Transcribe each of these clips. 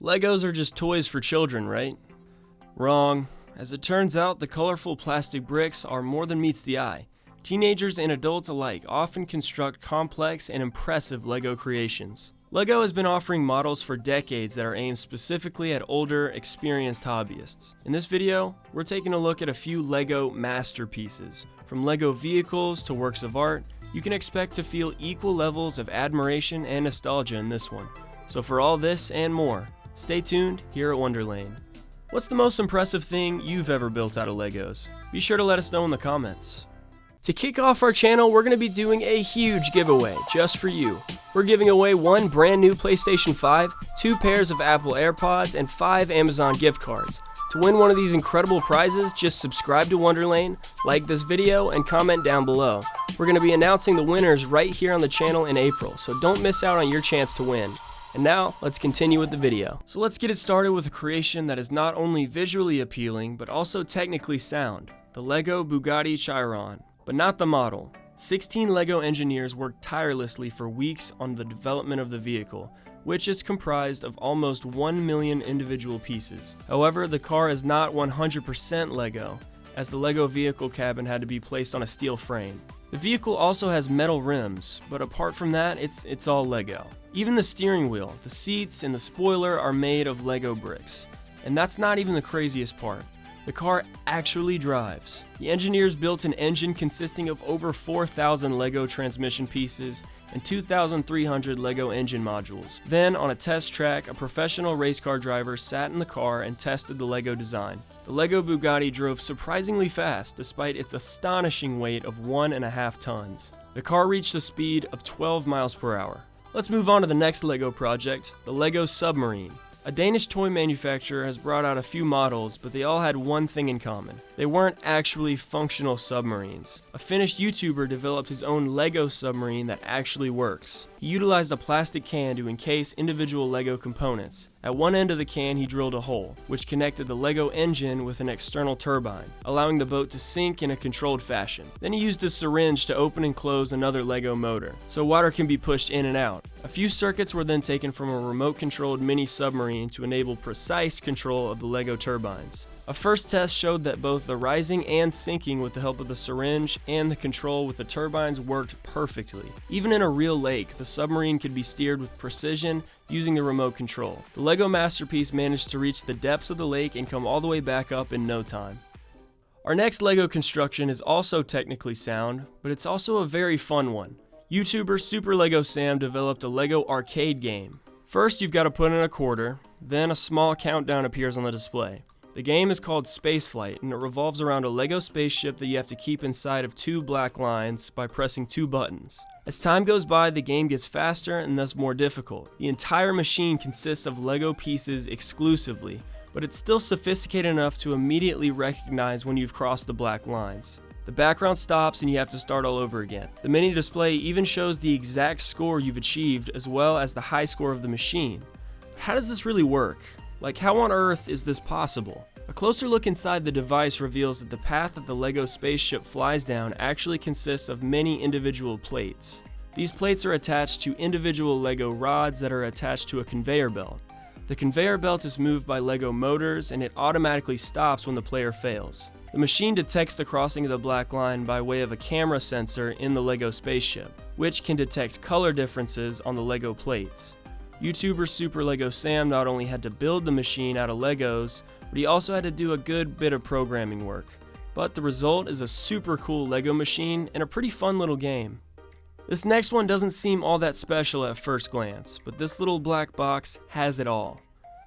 Legos are just toys for children, right? Wrong. As it turns out, the colorful plastic bricks are more than meets the eye. Teenagers and adults alike often construct complex and impressive Lego creations. Lego has been offering models for decades that are aimed specifically at older, experienced hobbyists. In this video, we're taking a look at a few Lego masterpieces. From Lego vehicles to works of art, you can expect to feel equal levels of admiration and nostalgia in this one. So for all this and more, stay tuned here at Wonderlane. What's the most impressive thing you've ever built out of Legos? Be sure to let us know in the comments. To kick off our channel, we're going to be doing a huge giveaway just for you. We're giving away one brand new PlayStation 5, 2 pairs of Apple AirPods, and 5 Amazon gift cards. To win one of these incredible prizes, just subscribe to Wonderlane, like this video, and comment down below. We're going to be announcing the winners right here on the channel in April, so don't miss out on your chance to win. And now, let's continue with the video. So let's get it started with a creation that is not only visually appealing, but also technically sound. The Lego Bugatti Chiron. But not the model. 16 Lego engineers worked tirelessly for weeks on the development of the vehicle, which is comprised of almost 1 million individual pieces. However, the car is not 100% Lego, as the Lego vehicle cabin had to be placed on a steel frame. The vehicle also has metal rims, but apart from that, it's all Lego. Even the steering wheel, the seats, and the spoiler are made of Lego bricks. And that's not even the craziest part. The car actually drives. The engineers built an engine consisting of over 4,000 Lego transmission pieces and 2,300 Lego engine modules. Then, on a test track, a professional race car driver sat in the car and tested the Lego design. The Lego Bugatti drove surprisingly fast despite its astonishing weight of 1.5 tons. The car reached a speed of 12 miles per hour. Let's move on to the next Lego project, the Lego Submarine. A Danish toy manufacturer has brought out a few models, but they all had one thing in common. They weren't actually functional submarines. A Finnish YouTuber developed his own Lego submarine that actually works. He utilized a plastic can to encase individual Lego components. At one end of the can, he drilled a hole, which connected the Lego engine with an external turbine, allowing the boat to sink in a controlled fashion. Then he used a syringe to open and close another Lego motor, so water can be pushed in and out. A few circuits were then taken from a remote-controlled mini submarine to enable precise control of the Lego turbines. A first test showed that both the rising and sinking with the help of the syringe and the control with the turbines worked perfectly. Even in a real lake, the submarine could be steered with precision using the remote control. The Lego masterpiece managed to reach the depths of the lake and come all the way back up in no time. Our next Lego construction is also technically sound, but it's also a very fun one. YouTuber Super Lego Sam developed a Lego arcade game. First, you've got to put in a quarter, then a small countdown appears on the display. The game is called Spaceflight, and it revolves around a Lego spaceship that you have to keep inside of 2 black lines by pressing 2 buttons. As time goes by, the game gets faster and thus more difficult. The entire machine consists of Lego pieces exclusively, but it's still sophisticated enough to immediately recognize when you've crossed the black lines. The background stops and you have to start all over again. The mini display even shows the exact score you've achieved as well as the high score of the machine. How does this really work? Like, how on earth is this possible? A closer look inside the device reveals that the path that the Lego spaceship flies down actually consists of many individual plates. These plates are attached to individual Lego rods that are attached to a conveyor belt. The conveyor belt is moved by Lego motors and it automatically stops when the player fails. The machine detects the crossing of the black line by way of a camera sensor in the Lego spaceship, which can detect color differences on the Lego plates. YouTuber Super Lego Sam not only had to build the machine out of Legos, but he also had to do a good bit of programming work. But the result is a super cool Lego machine and a pretty fun little game. This next one doesn't seem all that special at first glance, but this little black box has it all.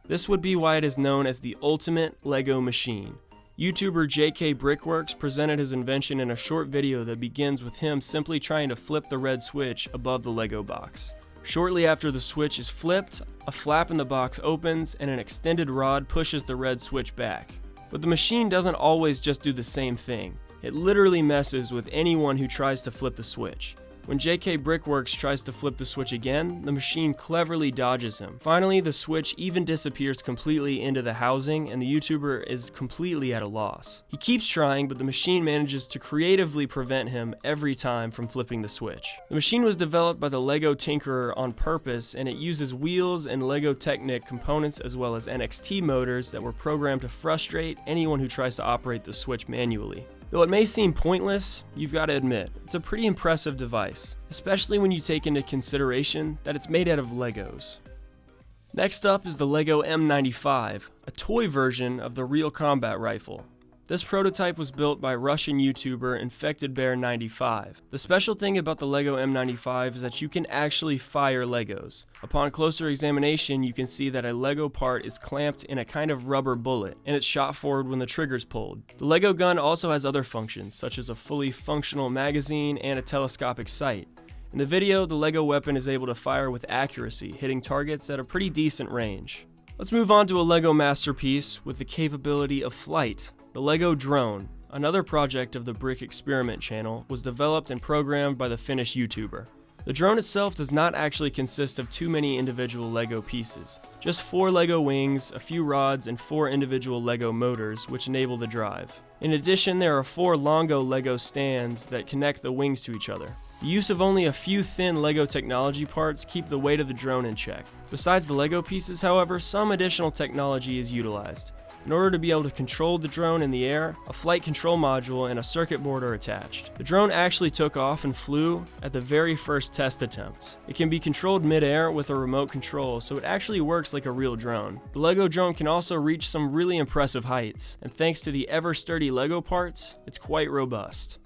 This would be why it is known as the ultimate Lego machine. YouTuber JK Brickworks presented his invention in a short video that begins with him simply trying to flip the red switch above the Lego box. Shortly after the switch is flipped, a flap in the box opens and an extended rod pushes the red switch back. But the machine doesn't always just do the same thing. It literally messes with anyone who tries to flip the switch. When JK Brickworks tries to flip the switch again, the machine cleverly dodges him. Finally, the switch even disappears completely into the housing, and the YouTuber is completely at a loss. He keeps trying, but the machine manages to creatively prevent him every time from flipping the switch. The machine was developed by the LEGO Tinkerer on purpose, and it uses wheels and LEGO Technic components as well as NXT motors that were programmed to frustrate anyone who tries to operate the switch manually. Though it may seem pointless, you've got to admit, it's a pretty impressive device, especially when you take into consideration that it's made out of Legos. Next up is the LEGO M95, a toy version of the real combat rifle. This prototype was built by Russian YouTuber InfectedBear95. The special thing about the LEGO M95 is that you can actually fire Legos. Upon closer examination, you can see that a Lego part is clamped in a kind of rubber bullet, and it's shot forward when the trigger's pulled. The Lego gun also has other functions, such as a fully functional magazine and a telescopic sight. In the video, the Lego weapon is able to fire with accuracy, hitting targets at a pretty decent range. Let's move on to a Lego masterpiece with the capability of flight. The LEGO Drone, another project of the Brick Experiment channel, was developed and programmed by the Finnish YouTuber. The drone itself does not actually consist of too many individual LEGO pieces. Just 4 LEGO wings, a few rods, and 4 individual LEGO motors, which enable the drive. In addition, there are 4 Longo LEGO stands that connect the wings to each other. The use of only a few thin LEGO technology parts keep the weight of the drone in check. Besides the LEGO pieces, however, some additional technology is utilized. In order to be able to control the drone in the air, a flight control module and a circuit board are attached. The drone actually took off and flew at the very first test attempt. It can be controlled mid-air with a remote control, so it actually works like a real drone. The LEGO drone can also reach some really impressive heights, and thanks to the ever-sturdy LEGO parts, it's quite robust.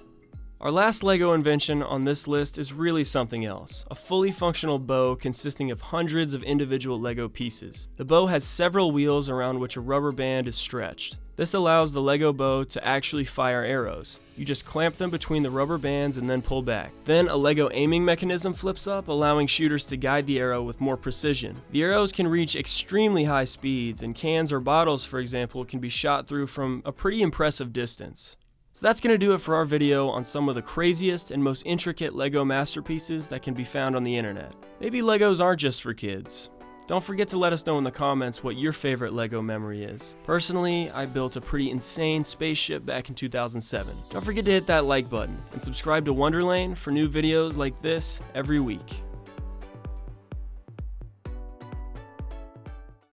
Our last LEGO invention on this list is really something else, a fully functional bow consisting of hundreds of individual LEGO pieces. The bow has several wheels around which a rubber band is stretched. This allows the LEGO bow to actually fire arrows. You just clamp them between the rubber bands and then pull back. Then a LEGO aiming mechanism flips up, allowing shooters to guide the arrow with more precision. The arrows can reach extremely high speeds, and cans or bottles, for example, can be shot through from a pretty impressive distance. So that's going to do it for our video on some of the craziest and most intricate LEGO masterpieces that can be found on the internet. Maybe Legos aren't just for kids. Don't forget to let us know in the comments what your favorite LEGO memory is. Personally, I built a pretty insane spaceship back in 2007. Don't forget to hit that like button and subscribe to Wonderlane for new videos like this every week.